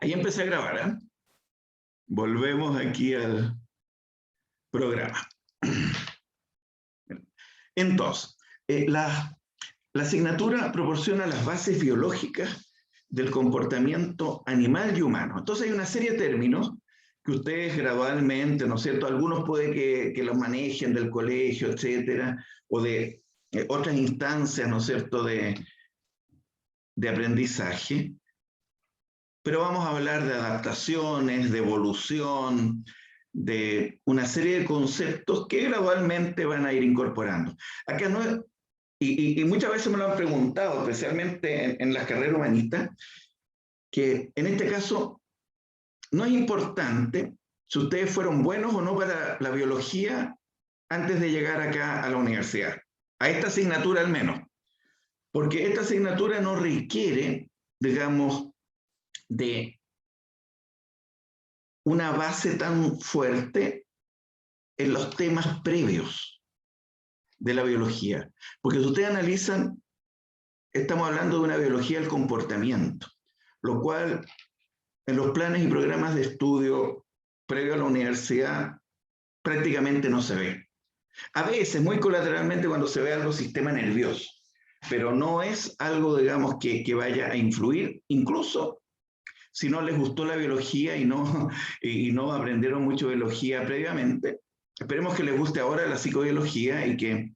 Ahí empecé a grabar, ¿eh? Volvemos aquí al programa. Entonces, la asignatura proporciona las bases biológicas del comportamiento animal y humano. Entonces hay una serie de términos que ustedes gradualmente, ¿no es cierto? Algunos puede que los manejen del colegio, etcétera, o de otras instancias, ¿no es cierto?, de aprendizaje. Pero vamos a hablar de adaptaciones, de evolución, de una serie de conceptos que gradualmente van a ir incorporando. Acá no es, y muchas veces me lo han preguntado, especialmente en las carreras humanistas, que en este caso no es importante si ustedes fueron buenos o no para la biología antes de llegar acá a la universidad, a esta asignatura al menos, porque esta asignatura no requiere, digamos, de una base tan fuerte en los temas previos de la biología. Porque si ustedes analizan, estamos hablando de una biología del comportamiento, lo cual en los planes y programas de estudio previo a la universidad prácticamente no se ve. A veces, muy colateralmente, cuando se ve algo sistema nervioso, pero no es algo, digamos, que vaya a influir, incluso si no les gustó la biología y no aprendieron mucho biología previamente. Esperemos que les guste ahora la psicobiología y que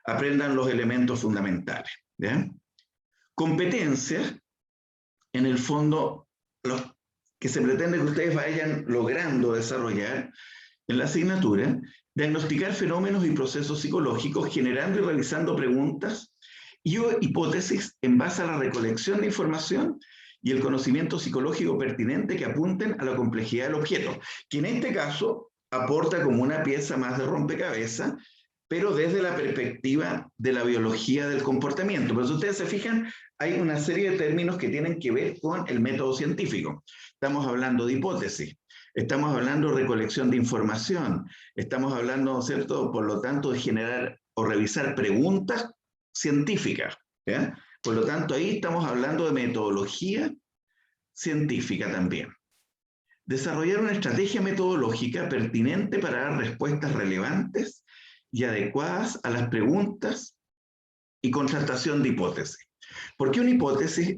aprendan los elementos fundamentales. ¿Ya? Competencias, en el fondo, los que se pretende que ustedes vayan logrando desarrollar en la asignatura, diagnosticar fenómenos y procesos psicológicos, generando y realizando preguntas y hipótesis en base a la recolección de información y el conocimiento psicológico pertinente que apunten a la complejidad del objeto, que en este caso aporta como una pieza más de rompecabezas, pero desde la perspectiva de la biología del comportamiento. Pero si ustedes se fijan, hay una serie de términos que tienen que ver con el método científico. Estamos hablando de hipótesis, estamos hablando de recolección de información, estamos hablando, ¿cierto?, por lo tanto, de generar o revisar preguntas científicas. ¿Ya? Por lo tanto, ahí estamos hablando de metodología científica también. Desarrollar una estrategia metodológica pertinente para dar respuestas relevantes y adecuadas a las preguntas y contrastación de hipótesis. Porque una hipótesis,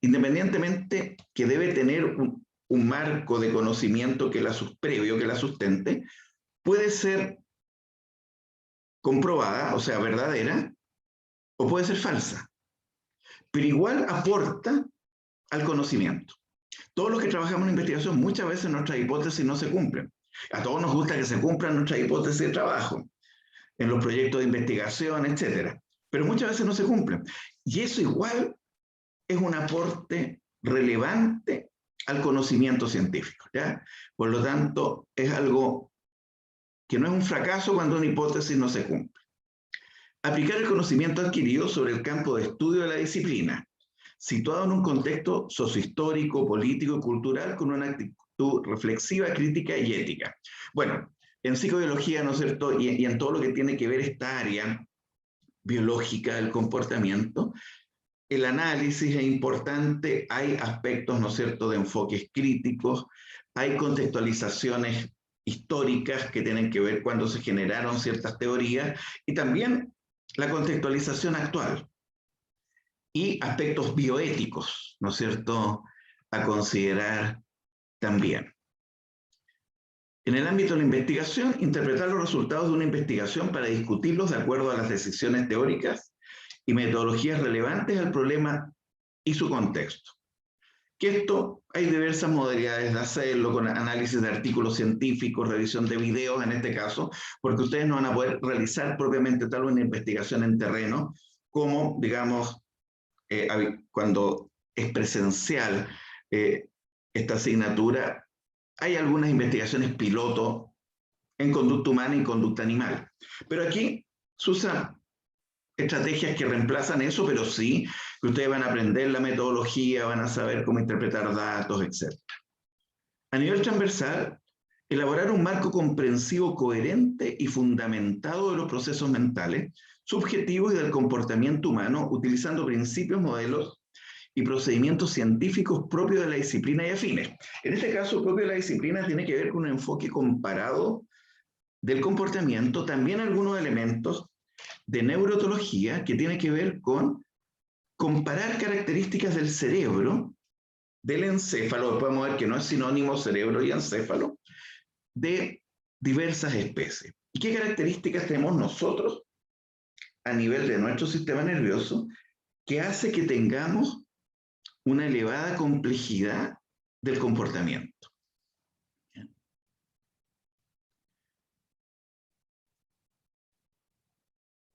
independientemente que debe tener un marco de conocimiento previo que la sustente, puede ser comprobada, o sea, verdadera, o puede ser falsa, pero igual aporta al conocimiento. Todos los que trabajamos en investigación, muchas veces nuestras hipótesis no se cumplen. A todos nos gusta que se cumplan nuestras hipótesis de trabajo, en los proyectos de investigación, etcétera, pero muchas veces no se cumplen. Y eso igual es un aporte relevante al conocimiento científico, ¿ya? Por lo tanto, es algo que no es un fracaso cuando una hipótesis no se cumple. Aplicar el conocimiento adquirido sobre el campo de estudio de la disciplina, situado en un contexto sociohistórico, político y cultural con una actitud reflexiva, crítica y ética. Bueno, en psicobiología, ¿no es cierto?, y en todo lo que tiene que ver esta área biológica del comportamiento, el análisis es importante, hay aspectos, ¿no es cierto?, de enfoques críticos, hay contextualizaciones históricas que tienen que ver cuando se generaron ciertas teorías, y también la contextualización actual, y aspectos bioéticos, ¿no es cierto?, a considerar también. En el ámbito de la investigación, interpretar los resultados de una investigación para discutirlos de acuerdo a las decisiones teóricas y metodologías relevantes al problema y su contexto. Que esto hay diversas modalidades de hacerlo, con análisis de artículos científicos, revisión de videos en este caso, porque ustedes no van a poder realizar propiamente tal una investigación en terreno, como, digamos, cuando es presencial esta asignatura, hay algunas investigaciones piloto en conducta humana y conducta animal. Pero aquí se usan estrategias que reemplazan eso, pero sí que ustedes van a aprender la metodología, van a saber cómo interpretar datos, etc. A nivel transversal, elaborar un marco comprensivo, coherente y fundamentado de los procesos mentales, subjetivos y del comportamiento humano, utilizando principios, modelos y procedimientos científicos propios de la disciplina y afines. En este caso, propio de la disciplina tiene que ver con un enfoque comparado del comportamiento, también algunos elementos de neuroetología que tiene que ver con comparar características del cerebro, del encéfalo, podemos ver que no es sinónimo cerebro y encéfalo, de diversas especies. ¿Y qué características tenemos nosotros a nivel de nuestro sistema nervioso que hace que tengamos una elevada complejidad del comportamiento?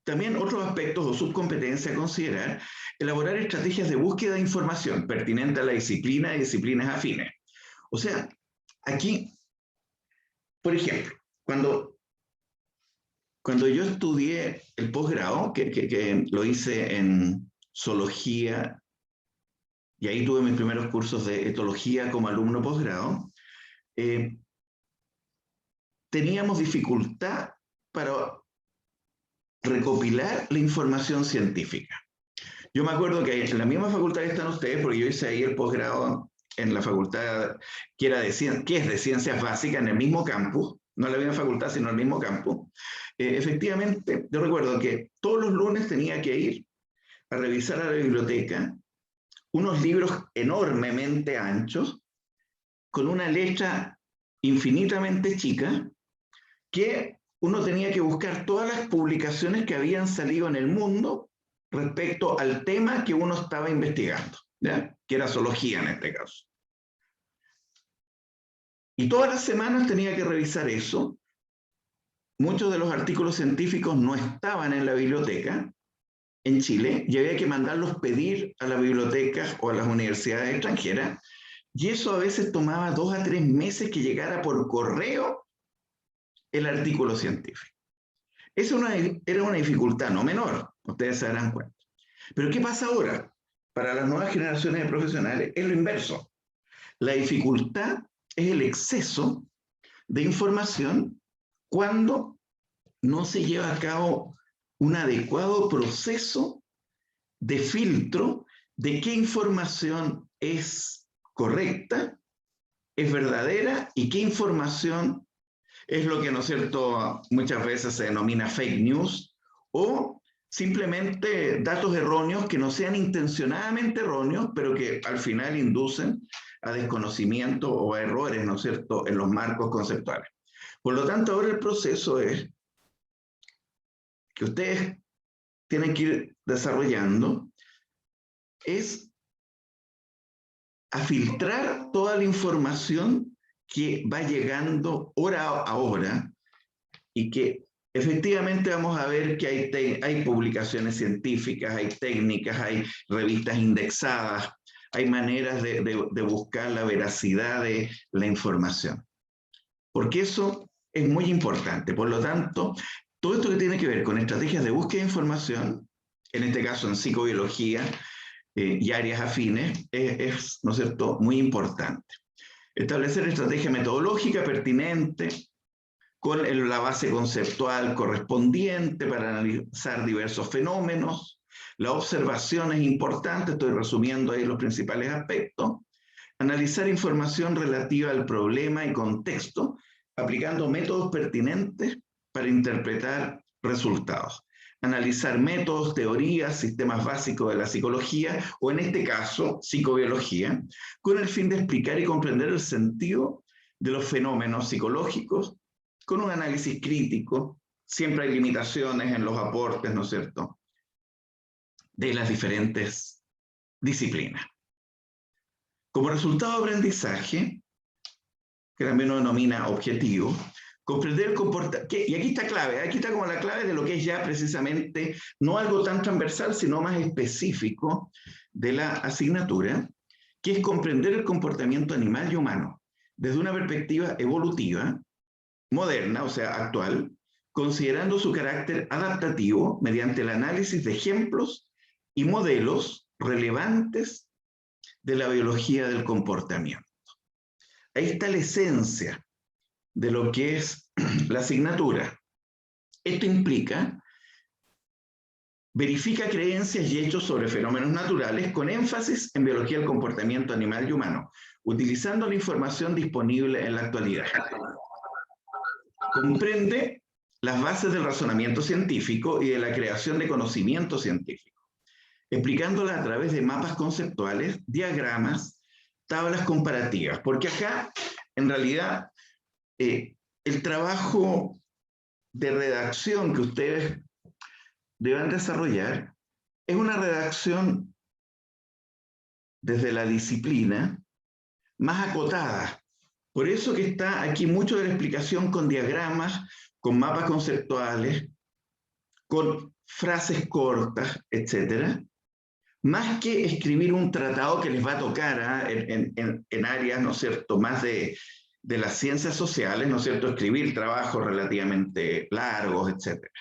También otros aspectos o subcompetencias a considerar: elaborar estrategias de búsqueda de información pertinente a la disciplina y disciplinas afines. O sea, aquí, por ejemplo, cuando yo estudié el posgrado, que lo hice en zoología, y ahí tuve mis primeros cursos de etología como alumno posgrado, teníamos dificultad para recopilar la información científica. Yo me acuerdo que en la misma facultad que están ustedes, porque yo hice ahí el posgrado en la facultad que es de ciencias básicas, en el mismo campus, no en la misma facultad, sino en el mismo campus. Efectivamente, yo recuerdo que todos los lunes tenía que ir a revisar a la biblioteca unos libros enormemente anchos, con una letra infinitamente chica, que uno tenía que buscar todas las publicaciones que habían salido en el mundo respecto al tema que uno estaba investigando, ¿ya? Que era zoología en este caso. Y todas las semanas tenía que revisar eso. Muchos de los artículos científicos no estaban en la biblioteca en Chile y había que mandarlos pedir a las bibliotecas o a las universidades extranjeras, y eso a veces tomaba 2 a 3 meses que llegara por correo el artículo científico. Eso era una dificultad no menor, ustedes se darán cuenta. Pero ¿qué pasa ahora? Para las nuevas generaciones de profesionales es lo inverso. La dificultad es el exceso de información cuando no se lleva a cabo un adecuado proceso de filtro de qué información es correcta, es verdadera, y qué información es lo que, ¿no es cierto?, muchas veces se denomina fake news, o simplemente datos erróneos que no sean intencionadamente erróneos, pero que al final inducen a desconocimiento o a errores, ¿no es cierto?, en los marcos conceptuales. Por lo tanto, ahora el proceso es que ustedes tienen que ir desarrollando, es a filtrar toda la información que va llegando hora a hora, y que efectivamente vamos a ver que hay publicaciones científicas, hay técnicas, hay revistas indexadas, hay maneras de buscar la veracidad de la información. Porque eso es muy importante. Por lo tanto, todo esto que tiene que ver con estrategias de búsqueda de información, en este caso en psicobiología y áreas afines, es, ¿no es cierto?, muy importante. Establecer estrategia metodológica pertinente, con la base conceptual correspondiente para analizar diversos fenómenos. La observación es importante, estoy resumiendo ahí los principales aspectos. Analizar información relativa al problema y contexto, aplicando métodos pertinentes para interpretar resultados. Analizar métodos, teorías, sistemas básicos de la psicología, o en este caso, psicobiología, con el fin de explicar y comprender el sentido de los fenómenos psicológicos, con un análisis crítico. Siempre hay limitaciones en los aportes, ¿no es cierto?, de las diferentes disciplinas. Como resultado de aprendizaje, que también uno denomina objetivo, comprender el comportamiento, y aquí está clave, aquí está como la clave de lo que es ya precisamente no algo tan transversal, sino más específico de la asignatura, que es comprender el comportamiento animal y humano desde una perspectiva evolutiva, moderna, o sea, actual, considerando su carácter adaptativo mediante el análisis de ejemplos y modelos relevantes de la biología del comportamiento. Ahí está la esencia de lo que es la asignatura. Esto implica verifica creencias y hechos sobre fenómenos naturales con énfasis en biología del comportamiento animal y humano, utilizando la información disponible en la actualidad. Comprende las bases del razonamiento científico y de la creación de conocimiento científico, explicándolas a través de mapas conceptuales, diagramas, tablas comparativas, porque acá, en realidad, el trabajo de redacción que ustedes deben desarrollar es una redacción desde la disciplina más acotada. Por eso que está aquí mucho de la explicación con diagramas, con mapas conceptuales, con frases cortas, etcétera, más que escribir un tratado que les va a tocar en áreas, ¿no es cierto?, más de las ciencias sociales, ¿no es cierto?, escribir trabajos relativamente largos, etcétera.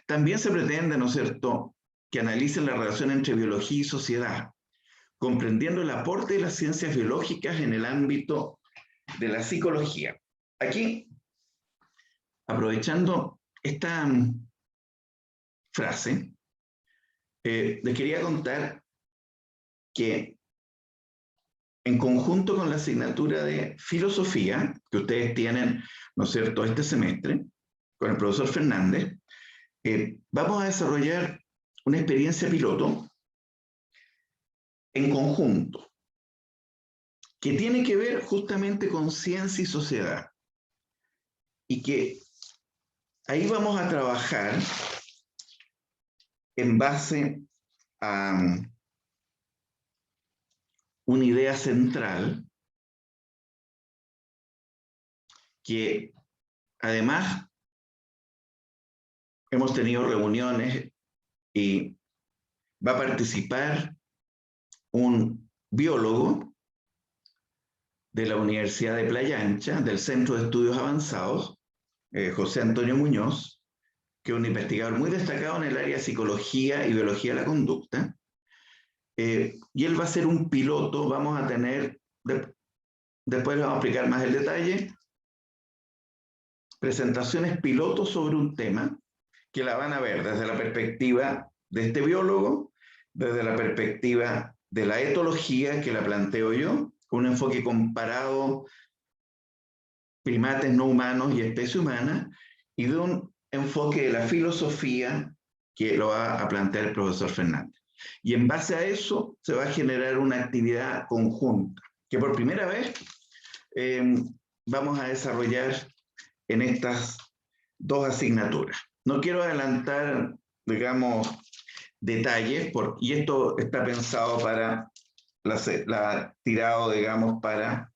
También se pretende, ¿no es cierto?, que analicen la relación entre biología y sociedad, comprendiendo el aporte de las ciencias biológicas en el ámbito de la psicología. Aquí, aprovechando esta frase, les quería contar que en conjunto con la asignatura de filosofía, que ustedes tienen, ¿no es cierto?, este semestre, con el profesor Fernández, vamos a desarrollar una experiencia piloto en conjunto, que tiene que ver justamente con ciencia y sociedad, y que ahí vamos a trabajar en base a una idea central que además hemos tenido reuniones y va a participar un biólogo de la Universidad de Playa Ancha, del Centro de Estudios Avanzados, José Antonio Muñoz, que es un investigador muy destacado en el área de psicología y biología de la conducta, y él va a ser un piloto. Vamos a tener, después les vamos a explicar más el detalle, presentaciones pilotos sobre un tema que la van a ver desde la perspectiva de este biólogo, desde la perspectiva de la etología, que la planteo yo, con un enfoque comparado primates no humanos y especie humana, y de un enfoque de la filosofía que lo va a plantear el profesor Fernández. Y en base a eso se va a generar una actividad conjunta, que por primera vez vamos a desarrollar en estas dos asignaturas. No quiero adelantar, digamos, detalles, y esto está pensado para tirado, digamos, para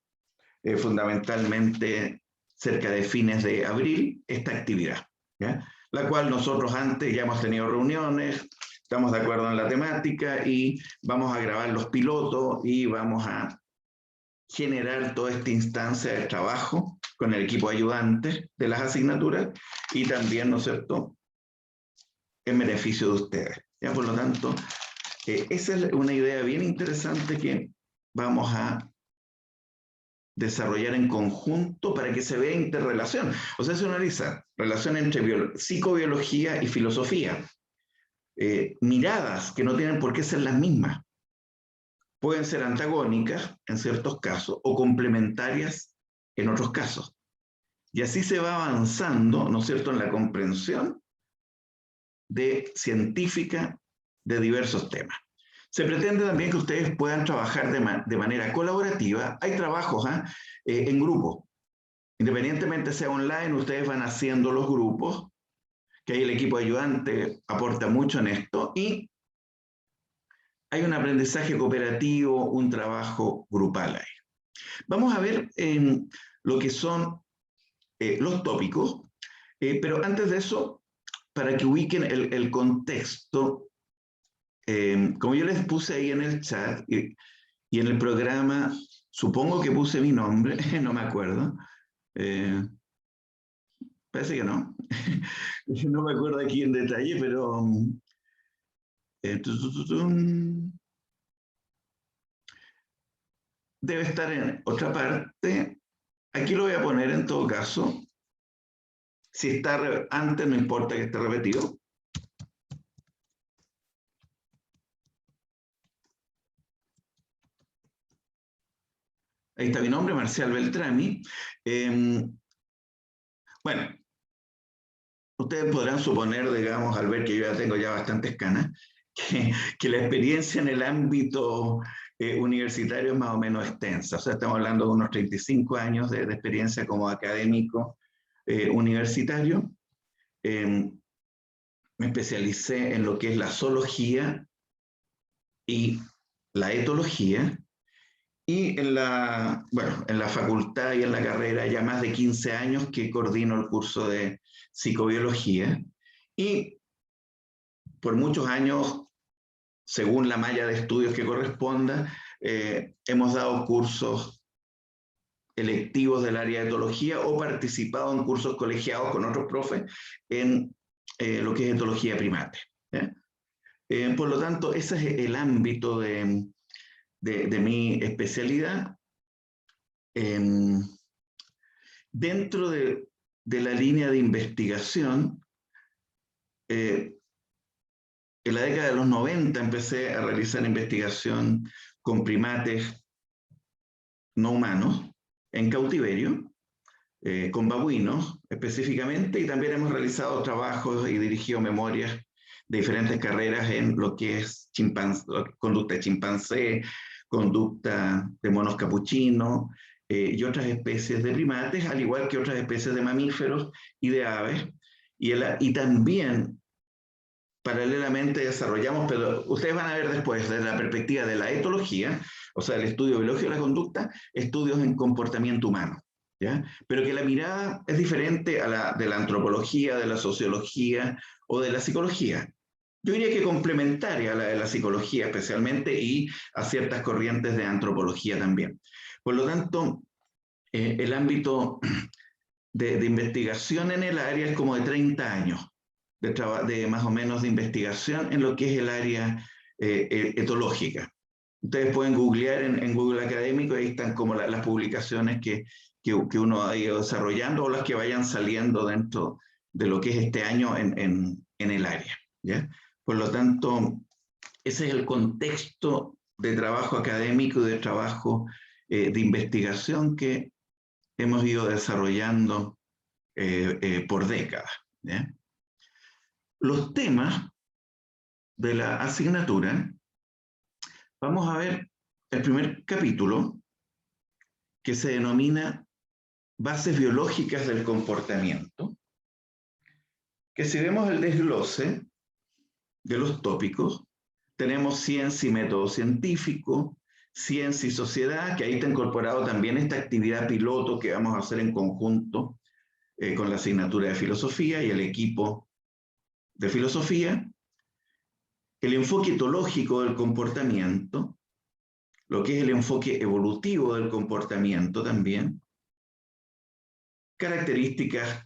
fundamentalmente cerca de fines de abril, esta actividad, ¿ya?, la cual nosotros antes ya hemos tenido reuniones, estamos de acuerdo en la temática y vamos a grabar los pilotos y vamos a generar toda esta instancia de trabajo con el equipo ayudante de las asignaturas y también, ¿no es cierto?, en beneficio de ustedes. ¿Ya? Por lo tanto, esa es una idea bien interesante que vamos a desarrollar en conjunto para que se vea interrelación. O sea, se analiza relación entre psicobiología y filosofía. Miradas que no tienen por qué ser las mismas. Pueden ser antagónicas en ciertos casos o complementarias en otros casos. Y así se va avanzando, ¿no es cierto?, en la comprensión científica de diversos temas. Se pretende también que ustedes puedan trabajar de manera colaborativa. Hay trabajos en grupo. Independientemente sea online, ustedes van haciendo los grupos, que ahí el equipo ayudante aporta mucho en esto, y hay un aprendizaje cooperativo, un trabajo grupal ahí. Vamos a ver lo que son los tópicos, pero antes de eso, para que ubiquen el contexto, como yo les puse ahí en el chat y en el programa, supongo que puse mi nombre, no me acuerdo, parece que no, no me acuerdo aquí en detalle, pero debe estar en otra parte. Aquí lo voy a poner en todo caso. Si está antes, no importa que esté repetido. Ahí está mi nombre, Marcial Beltrami. Bueno, ustedes podrán suponer, digamos, al ver que yo ya tengo ya bastantes canas, que la experiencia en el ámbito universitario es más o menos extensa. O sea, estamos hablando de unos 35 años de experiencia como académico universitario. Me especialicé en lo que es la zoología y la etología. Y en la, bueno, en la facultad y en la carrera ya más de 15 años que coordino el curso de psicobiología. Y por muchos años, según la malla de estudios que corresponda, hemos dado cursos electivos del área de etología o participado en cursos colegiados con otros profes en lo que es etología primate. Por lo tanto, ese es el ámbito de mi especialidad. Dentro de la línea de investigación, en la década de los 90 empecé a realizar investigación con primates no humanos en cautiverio, con babuinos específicamente, y también hemos realizado trabajos y dirigido memorias de diferentes carreras en lo que es conducta de chimpancé, conducta de monos capuchinos y otras especies de primates, al igual que otras especies de mamíferos y de aves. Y también paralelamente desarrollamos, pero ustedes van a ver después, desde la perspectiva de la etología, o sea, el estudio biológico de la conducta, estudios en comportamiento humano, ¿ya? Pero que la mirada es diferente a la de la antropología, de la sociología o de la psicología. Yo diría que complementaria a la de la psicología especialmente y a ciertas corrientes de antropología también. Por lo tanto, el ámbito de investigación en el área es como de 30 años de más o menos de investigación en lo que es el área etológica. Ustedes pueden googlear en Google Académico, ahí están como las publicaciones que uno ha ido desarrollando o las que vayan saliendo dentro de lo que es este año en el área, ¿ya? Por lo tanto, ese es el contexto de trabajo académico y de trabajo de investigación que hemos ido desarrollando por décadas, ¿ya? Los temas de la asignatura, vamos a ver el primer capítulo que se denomina Bases biológicas del comportamiento, que si vemos el desglose de los tópicos, tenemos ciencia y método científico, ciencia y sociedad, que ahí está incorporado también esta actividad piloto que vamos a hacer en conjunto con la asignatura de filosofía y el equipo de filosofía, el enfoque etológico del comportamiento, lo que es el enfoque evolutivo del comportamiento también, características,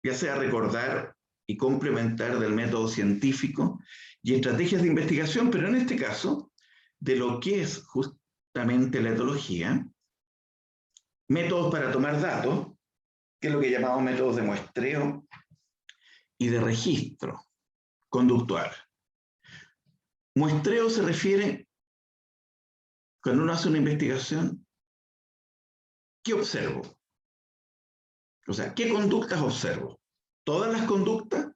ya sea recordar y complementar del método científico y estrategias de investigación, pero en este caso, de lo que es justamente la etología, métodos para tomar datos, que es lo que llamamos métodos de muestreo y de registro conductual. Muestreo se refiere, cuando uno hace una investigación, ¿qué observo? O sea, ¿qué conductas observo? ¿Todas las conductas?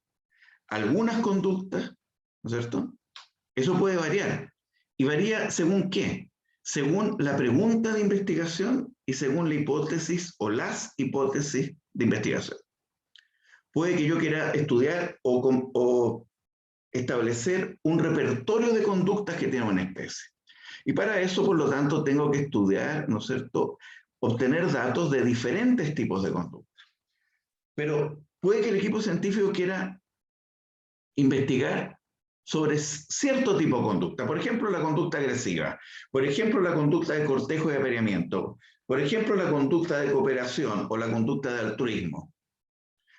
¿Algunas conductas? ¿No es cierto? Eso puede variar. ¿Y varía según qué? Según la pregunta de investigación y según la hipótesis o las hipótesis de investigación. Puede que yo quiera estudiar o establecer un repertorio de conductas que tiene una especie. Y para eso, por lo tanto, tengo que estudiar, ¿no es cierto?, obtener datos de diferentes tipos de conductas. Pero puede que el equipo científico quiera investigar sobre cierto tipo de conducta. Por ejemplo, la conducta agresiva. Por ejemplo, la conducta de cortejo y apareamiento. Por ejemplo, la conducta de cooperación o la conducta de altruismo.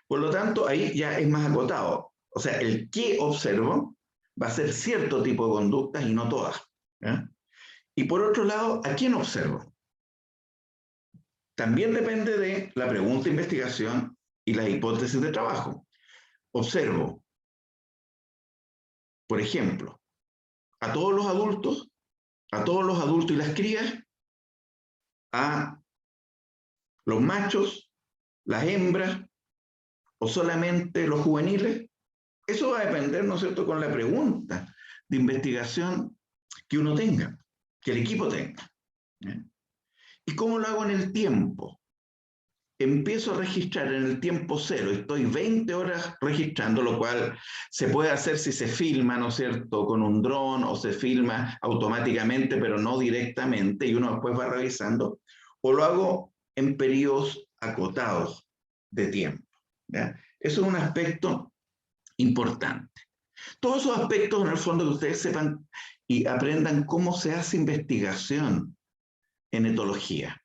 Por lo tanto, ahí ya es más acotado. O sea, el qué observo va a ser cierto tipo de conductas y no todas, ¿ya? Y por otro lado, ¿a quién observo? También depende de la pregunta de investigación y las hipótesis de trabajo. Observo, por ejemplo, a todos los adultos y las crías, a los machos, las hembras o solamente los juveniles? Eso va a depender, ¿no es cierto?, con la pregunta de investigación que uno tenga, que el equipo tenga. ¿Y cómo lo hago en el tiempo? Empiezo a registrar en el tiempo cero, estoy 20 horas registrando, lo cual se puede hacer si se filma, ¿no es cierto?, con un dron o se filma automáticamente, pero no directamente, y uno después va revisando, o lo hago en periodos acotados de tiempo. ¿Ya? Eso es un aspecto importante. Todos esos aspectos, en el fondo, que ustedes sepan y aprendan cómo se hace investigación en etología.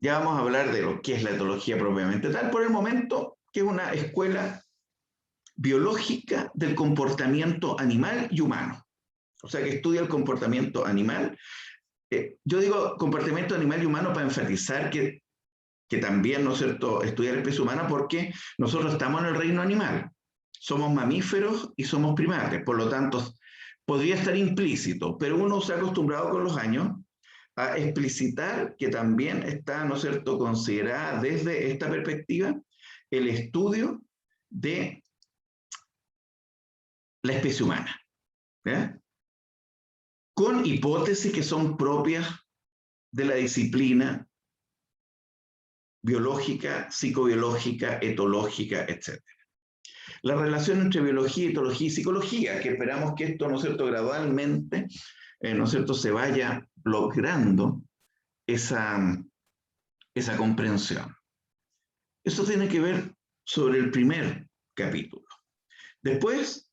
Ya vamos a hablar de lo que es la etología propiamente tal, por el momento, que es una escuela biológica del comportamiento animal y humano. O sea, que estudia el comportamiento animal. Yo digo comportamiento animal y humano para enfatizar que también, ¿no es cierto?, estudia la especie humana, porque nosotros estamos en el reino animal. Somos mamíferos y somos primates, por lo tanto, podría estar implícito, pero uno se ha acostumbrado con los años a explicitar que también está, ¿no es cierto?, considerada desde esta perspectiva el estudio de la especie humana, ¿ya? Con hipótesis que son propias de la disciplina biológica, psicobiológica, etológica, etc. La relación entre biología, etología y psicología, que esperamos que esto, ¿no es cierto?, gradualmente, ¿no es cierto?, se vaya logrando esa comprensión. Eso tiene que ver sobre el primer capítulo. Después,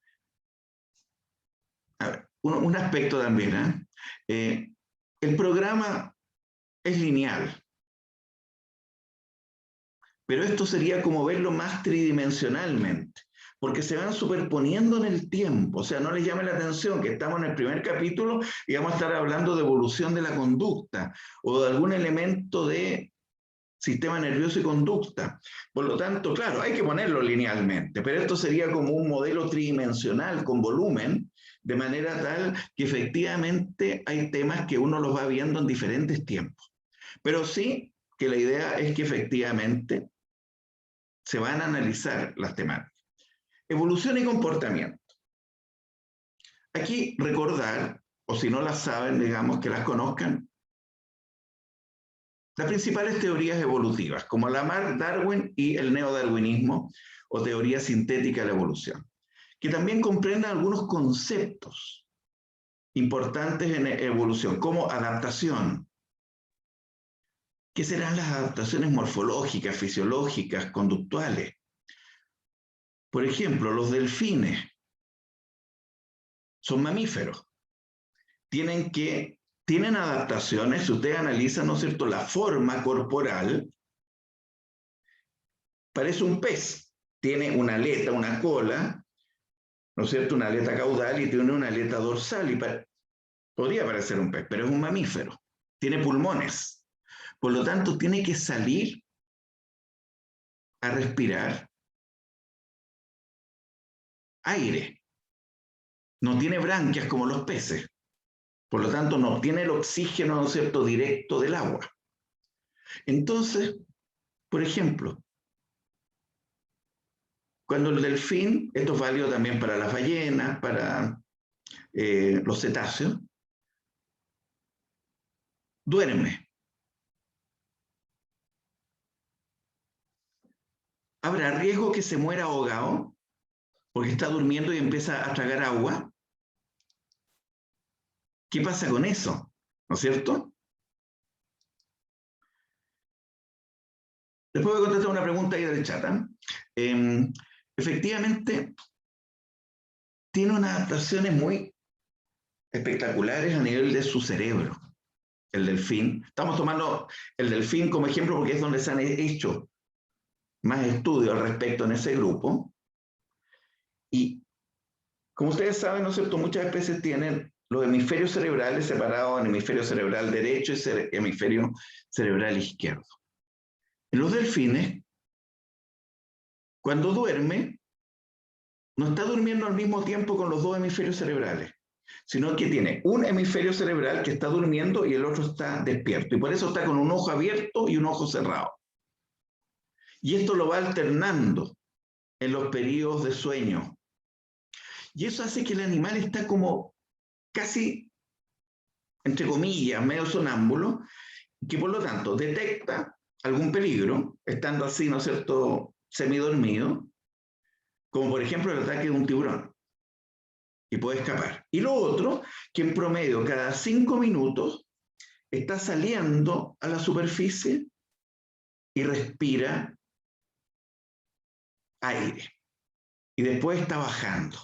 a ver, un aspecto también, el programa es lineal, pero esto sería como verlo más tridimensionalmente, porque se van superponiendo en el tiempo. O sea, no les llame la atención que estamos en el primer capítulo y vamos a estar hablando de evolución de la conducta o de algún elemento de sistema nervioso y conducta. Por lo tanto, claro, hay que ponerlo linealmente, pero esto sería como un modelo tridimensional con volumen, de manera tal que efectivamente hay temas que uno los va viendo en diferentes tiempos. Pero sí que la idea es que efectivamente se van a analizar las temáticas. Evolución y comportamiento. Aquí recordar, o si no las saben, digamos que las conozcan, las principales teorías evolutivas, como Lamarck, Darwin y el neodarwinismo o teoría sintética de la evolución, que también comprenden algunos conceptos importantes en evolución, como adaptación. ¿Qué serán las adaptaciones morfológicas, fisiológicas, conductuales? Por ejemplo, los delfines son mamíferos. Tienen adaptaciones, si ustedes analizan, ¿no es cierto?, la forma corporal, parece un pez. Tiene una aleta, una cola, ¿no es cierto?, una aleta caudal y tiene una aleta dorsal. Y podría parecer un pez, pero es un mamífero. Tiene pulmones. Por lo tanto, tiene que salir a respirar aire. No tiene branquias como los peces. Por lo tanto, no obtiene el oxígeno, ¿no es cierto?, directo del agua. Entonces, por ejemplo, cuando el delfín, esto es válido también para las ballenas, para los cetáceos, duerme. ¿Habrá riesgo que se muera ahogado porque está durmiendo y empieza a tragar agua? ¿Qué pasa con eso? ¿No es cierto? Después voy a contestar una pregunta ahí del chat. Efectivamente, tiene unas adaptaciones muy espectaculares a nivel de su cerebro, el delfín. Estamos tomando el delfín como ejemplo porque es donde se han hecho más estudios al respecto en ese grupo. Y como ustedes saben, ¿no es cierto?, muchas especies tienen los hemisferios cerebrales separados en hemisferio cerebral derecho y hemisferio cerebral izquierdo. En los delfines, cuando duerme, no está durmiendo al mismo tiempo con los dos hemisferios cerebrales, sino que tiene un hemisferio cerebral que está durmiendo y el otro está despierto. Y por eso está con un ojo abierto y un ojo cerrado. Y esto lo va alternando en los periodos de sueño. Y eso hace que el animal está como casi, entre comillas, medio sonámbulo, que por lo tanto detecta algún peligro, estando así, ¿no es cierto?, semidormido, como por ejemplo el ataque de un tiburón, y puede escapar. Y lo otro, que en promedio cada 5 minutos está saliendo a la superficie y respira aire. Y después está bajando.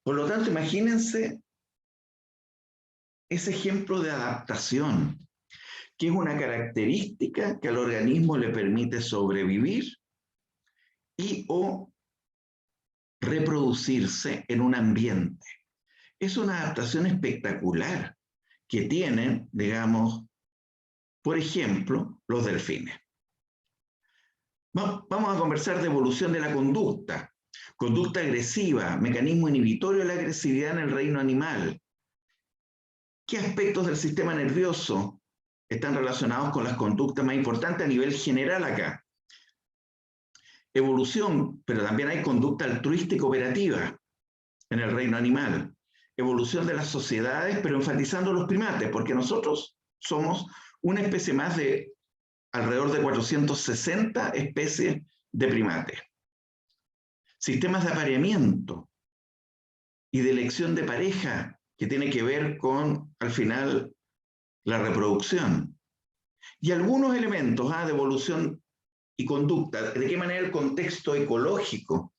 Por lo tanto, imagínense ese ejemplo de adaptación, que es una característica que al organismo le permite sobrevivir y o reproducirse en un ambiente. Es una adaptación espectacular que tienen, digamos, por ejemplo, los delfines. Vamos a conversar de evolución de la conducta. Conducta agresiva, mecanismo inhibitorio de la agresividad en el reino animal. ¿Qué aspectos del sistema nervioso están relacionados con las conductas más importantes a nivel general acá? Evolución, pero también hay conducta altruística operativa en el reino animal. Evolución de las sociedades, pero enfatizando los primates, porque nosotros somos una especie más de alrededor de 460 especies de primates. Sistemas de apareamiento y de elección de pareja, que tiene que ver con, al final, la reproducción. Y algunos elementos de evolución y conducta, de qué manera el contexto ecológico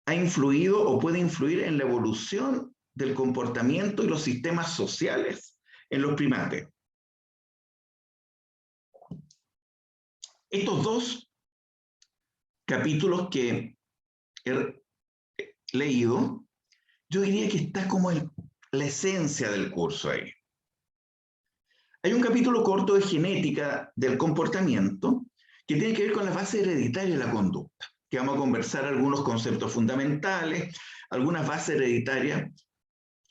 ha influido o puede influir en la evolución del comportamiento y los sistemas sociales en los primates. Estos dos capítulos que he leído, yo diría que está como la esencia del curso ahí. Hay un capítulo corto de genética del comportamiento que tiene que ver con la base hereditaria de la conducta, que vamos a conversar algunos conceptos fundamentales, algunas bases hereditarias.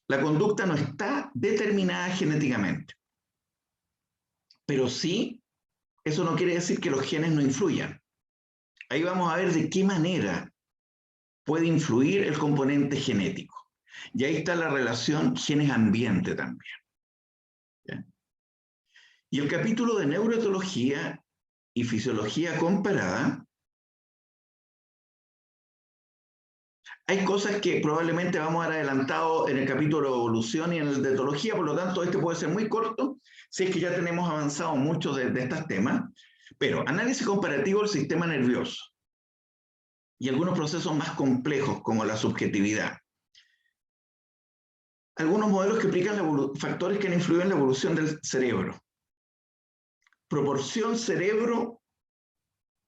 La conducta no está determinada genéticamente, pero sí, eso no quiere decir que los genes no influyan. Ahí vamos a ver de qué manera puede influir el componente genético. Y ahí está la relación genes-ambiente también. ¿Ya? Y el capítulo de neuroetología y fisiología comparada, hay cosas que probablemente vamos a ver adelantado en el capítulo de evolución y en el de etología, por lo tanto este puede ser muy corto, si es que ya tenemos avanzado mucho de estos temas, pero análisis comparativo del sistema nervioso y algunos procesos más complejos como la subjetividad. Algunos modelos que explican factores que han influido en la evolución del cerebro. Proporción cerebro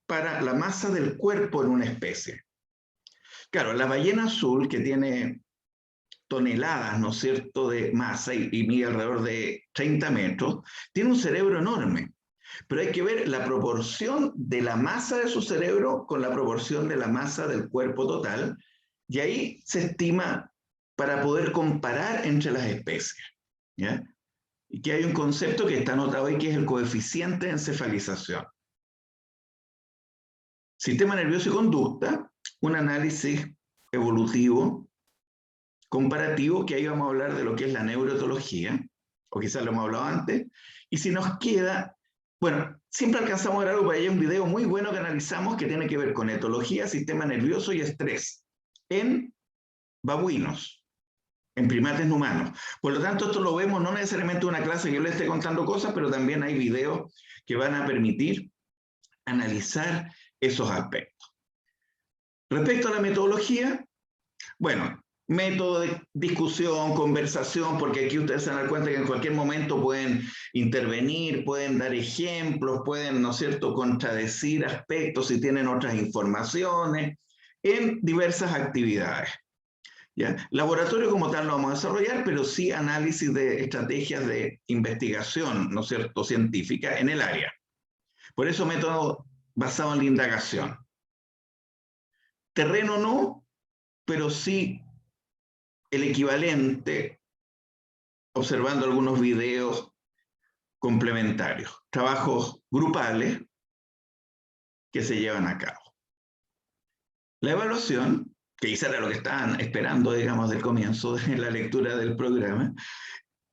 para la masa del cuerpo en una especie. Claro, la ballena azul, que tiene toneladas, ¿no es cierto?, de masa y mide alrededor de 30 metros, tiene un cerebro enorme. Pero hay que ver la proporción de la masa de su cerebro con la proporción de la masa del cuerpo total, y ahí se estima para poder comparar entre las especies. ¿Ya? Y que hay un concepto que está anotado ahí, que es el coeficiente de encefalización. Sistema nervioso y conducta, un análisis evolutivo, comparativo, que ahí vamos a hablar de lo que es la neuroetología, o quizás lo hemos hablado antes, y si nos queda, bueno, siempre alcanzamos a ver algo, para allá un video muy bueno que analizamos que tiene que ver con etología, sistema nervioso y estrés, en babuinos, en primates no humanos. Por lo tanto, esto lo vemos no necesariamente en una clase que yo les esté contando cosas, pero también hay videos que van a permitir analizar esos aspectos. Respecto a la metodología, bueno, método de discusión, conversación, porque aquí ustedes se dan cuenta que en cualquier momento pueden intervenir, pueden dar ejemplos, pueden, ¿no es cierto?, contradecir aspectos si tienen otras informaciones en diversas actividades. ¿Ya? Laboratorio como tal no vamos a desarrollar, pero sí análisis de estrategias de investigación, ¿no es cierto?, científica en el área. Por eso método basado en la indagación. Terreno no, pero sí el equivalente observando algunos videos complementarios, trabajos grupales que se llevan a cabo. La evaluación, que quizá era lo que estaban esperando, digamos, del comienzo de la lectura del programa,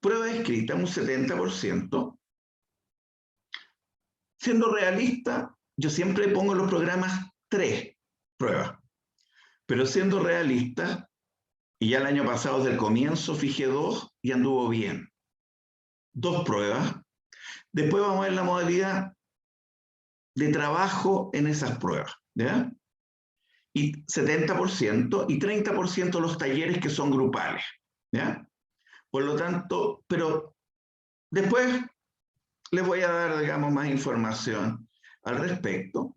prueba escrita un 70%. Siendo realista, yo siempre pongo en los programas 3 pruebas, pero siendo realista, y ya el año pasado desde el comienzo fijé 2 y anduvo bien. 2 pruebas. Después vamos a ver la modalidad de trabajo en esas pruebas, ¿ya? Y 70% y 30% los talleres que son grupales, ¿ya? Por lo tanto, pero después les voy a dar, digamos, más información al respecto,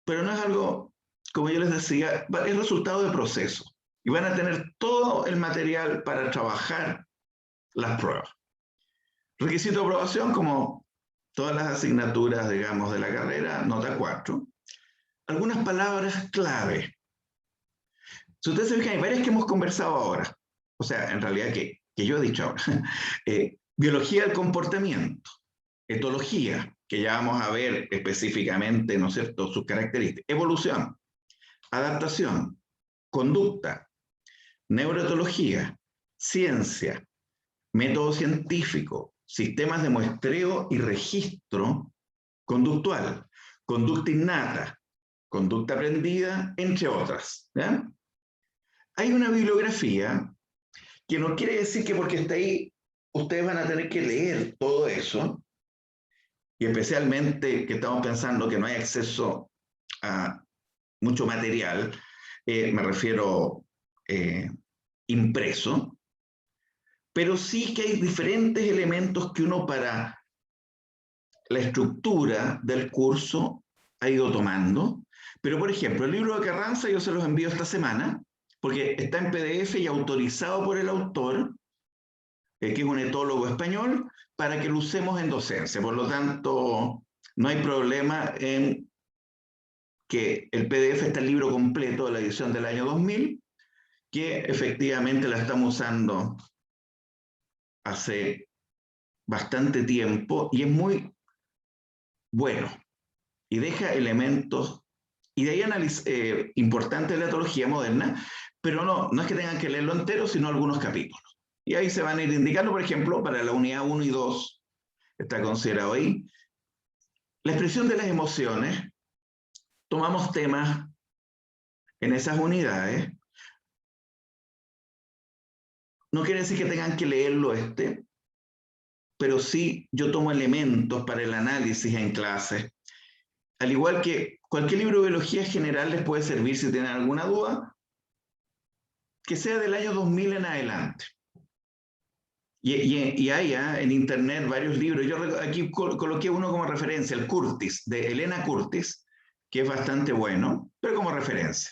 pero no es algo, como yo les decía, es resultado de proceso y van a tener todo el material para trabajar las pruebas. Requisito de aprobación, como todas las asignaturas, digamos, de la carrera, nota 4. Algunas palabras clave. Si ustedes se fijan, hay varias que hemos conversado ahora. O sea, en realidad que yo he dicho ahora. Biología del comportamiento, etología, que ya vamos a ver específicamente, ¿no es cierto?, sus características. Evolución, adaptación, conducta, neuroetología, ciencia, método científico, sistemas de muestreo y registro conductual, conducta innata, conducta aprendida, entre otras, ¿ya? Hay una bibliografía que no quiere decir que porque está ahí ustedes van a tener que leer todo eso, y especialmente que estamos pensando que no hay acceso a mucho material, me refiero impreso, pero sí que hay diferentes elementos que uno para la estructura del curso ha ido tomando. Pero, por ejemplo, el libro de Carranza yo se los envío esta semana, porque está en PDF y autorizado por el autor, que es un etólogo español, para que lo usemos en docencia. Por lo tanto, no hay problema en que el PDF está el libro completo de la edición del año 2000, que efectivamente la estamos usando hace bastante tiempo y es muy bueno y deja elementos y de ahí importantes de la etología moderna, pero no es que tengan que leerlo entero, sino algunos capítulos. Y ahí se van a ir indicando, por ejemplo, para la unidad 1 y 2, está considerado ahí, la expresión de las emociones. Tomamos temas en esas unidades. No quiere decir que tengan que leerlo pero sí yo tomo elementos para el análisis en clase. Al igual que cualquier libro de biología general les puede servir si tienen alguna duda, que sea del año 2000 en adelante. Y hay en internet varios libros. Yo aquí coloqué uno como referencia, el Curtis, de Elena Curtis, que es bastante bueno, pero como referencia.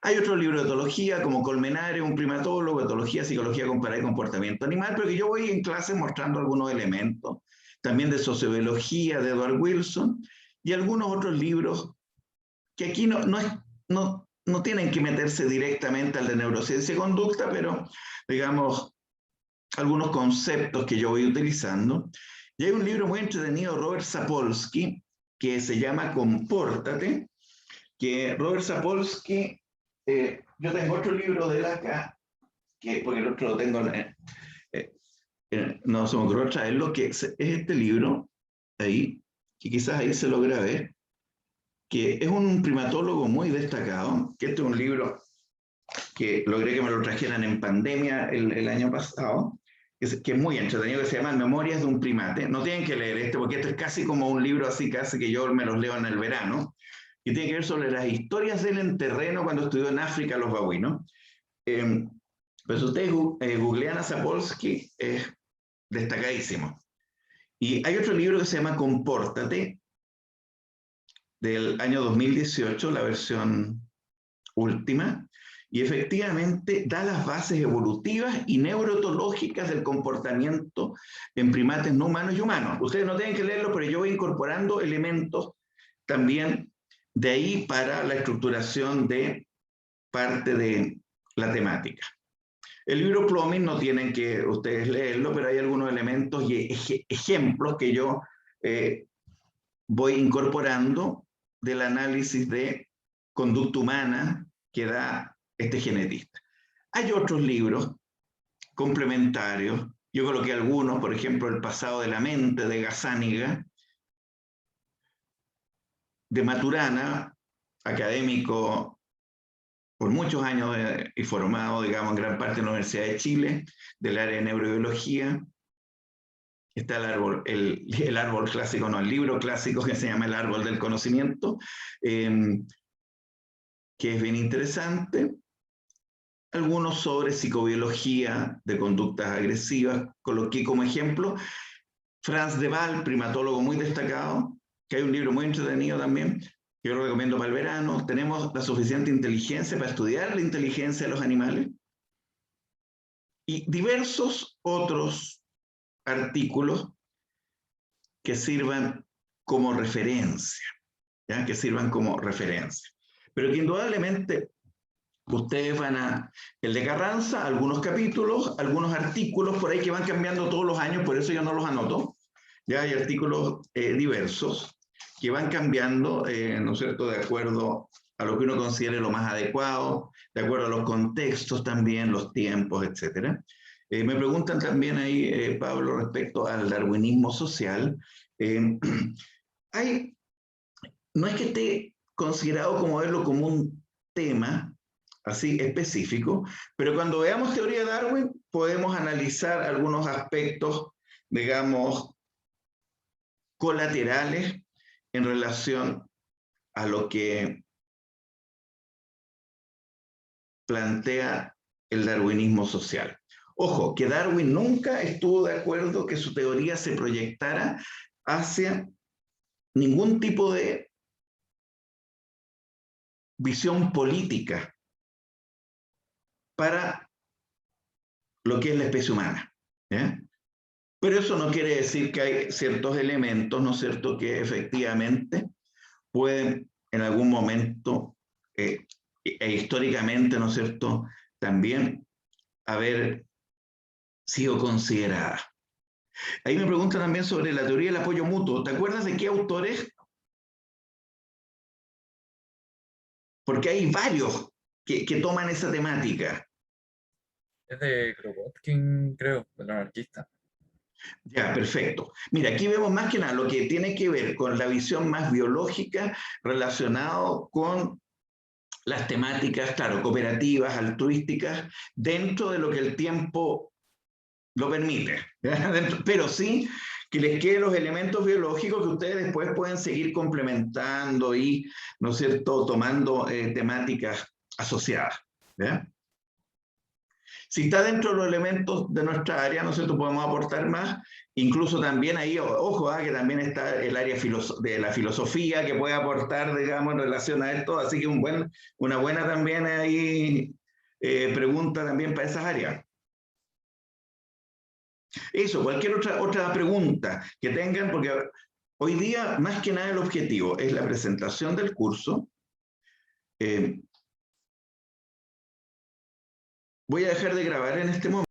Hay otro libro de etología, como Colmenares, un primatólogo, etología, psicología comparada y comportamiento animal, pero que yo voy en clase mostrando algunos elementos, también de sociobiología, de Edward Wilson, y algunos otros libros que aquí no tienen que meterse directamente al de neurociencia y conducta, pero digamos, algunos conceptos que yo voy utilizando. Y hay un libro muy entretenido de Robert Sapolsky que se llama Compórtate, que Robert Sapolsky, yo tengo otro libro de él acá, porque el otro lo tengo, no se me ocurrió traerlo, que es este libro, ahí, que quizás ahí se logra ver, que es un primatólogo muy destacado, que este es un libro que logré que me lo trajeran en pandemia el año pasado, que es muy entretenido, que se llama Memorias de un primate. No tienen que leer este, porque esto es casi como un libro así, casi que yo me los leo en el verano, y tiene que ver sobre las historias de él en terreno cuando estudió en África los babuinos. Pues si ustedes googlean a Sapolsky, es destacadísimo. Y hay otro libro que se llama Compórtate, del año 2018, la versión última, y efectivamente da las bases evolutivas y neuroetológicas del comportamiento en primates no humanos y humanos. Ustedes no tienen que leerlo, pero yo voy incorporando elementos también de ahí para la estructuración de parte de la temática. El libro Plumbing no tienen que ustedes leerlo, pero hay algunos elementos y ejemplos que yo voy incorporando del análisis de conducta humana que da este genetista. Hay otros libros complementarios. Yo coloqué algunos, por ejemplo, El pasado de la mente, de Gazzaniga, de Maturana, académico por muchos años y formado, digamos, en gran parte en la Universidad de Chile, del área de neurobiología. Está el árbol clásico, no, el libro clásico que se llama El árbol del conocimiento, que es bien interesante. Algunos sobre psicobiología de conductas agresivas, coloqué como ejemplo Franz de Waal, primatólogo muy destacado, que hay un libro muy entretenido también, que yo lo recomiendo para el verano. Tenemos la suficiente inteligencia para estudiar la inteligencia de los animales. Y diversos otros artículos que sirvan como referencia, ¿ya? Que sirvan como referencia. Pero que indudablemente ustedes van a, el de Carranza, algunos capítulos, algunos artículos por ahí que van cambiando todos los años, por eso yo no los anoto. Ya hay artículos diversos que van cambiando, ¿no es cierto?, de acuerdo a lo que uno considere lo más adecuado, de acuerdo a los contextos también, los tiempos, etc. Me preguntan también ahí, Pablo, respecto al darwinismo social. Hay, no es que esté considerado como verlo como un tema así específico, pero cuando veamos teoría de Darwin podemos analizar algunos aspectos, digamos, colaterales en relación a lo que plantea el darwinismo social. Ojo, que Darwin nunca estuvo de acuerdo que su teoría se proyectara hacia ningún tipo de visión política para lo que es la especie humana. ¿Eh? Pero eso no quiere decir que hay ciertos elementos, ¿no es cierto?, que efectivamente pueden en algún momento históricamente, ¿no es cierto?, también haber sido consideradas. Ahí me preguntan también sobre la teoría del apoyo mutuo. ¿Te acuerdas de qué autores? Porque hay varios que toman esa temática. Es de Kropotkin, creo, el anarquista. Ya, perfecto. Mira, aquí vemos más que nada lo que tiene que ver con la visión más biológica relacionado con las temáticas, claro, cooperativas, altruísticas, dentro de lo que el tiempo lo permite. Pero sí que les queden los elementos biológicos que ustedes después pueden seguir complementando y, ¿no es cierto?, tomando temáticas asociadas. ¿Ya? Si está dentro de los elementos de nuestra área, ¿no es cierto?, podemos aportar más. Incluso también ahí, ojo, que también está el área de la filosofía que puede aportar, digamos, en relación a esto. Así que una buena también ahí pregunta también para esas áreas. Eso, cualquier otra pregunta que tengan, porque hoy día, más que nada, el objetivo es la presentación del curso. Voy a dejar de grabar en este momento.